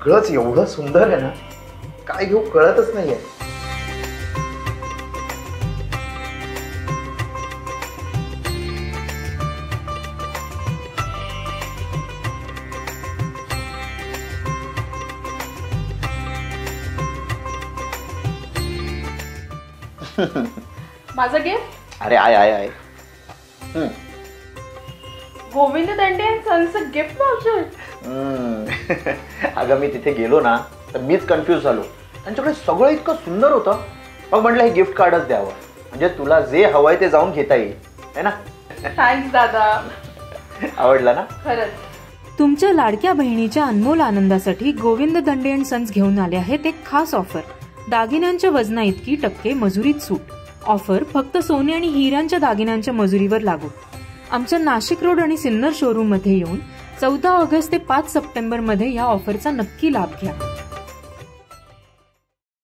सगळंच एवढं सुंदर आहे ना, काय घेऊ कळतच नाहीये. माझं गिफ्ट? अरे आय आय आय. गोविंद दंडे अँड सन्सचं गिफ्ट वाउचर. अगं मी तिथे गेलो ना तर मीच कन्फ्यूज झालो. त्यांच्याकडे सगळं इतकं सुंदर होतं. मग म्हटलं हे गिफ्ट कार्डच द्यावं, म्हणजे तुला जे हवंय ते जाऊन घेता येईल, है ना. थँक्स दादा. आवडला ना? खरंच. तुमच्या लाडक्या बहिणीच्या अनमोल आनंदासाठी गोविंद दंडे अँड सन्स घेऊन आले आहेत एक खास ऑफर. दागिन्यांच्या वजना इतकी टक्के मजुरीत सूट. ऑफर फक्त सोने आणि हिऱ्यांच्या दागिन्यांच्या मजुरीवर लागू. आमच्या नाशिक रोड आणि सिन्नर शोरूम मध्ये येऊन 14 ऑगस्ट ते 5 सप्टेंबर मध्ये या ऑफरचा नक्की लाभ घ्या.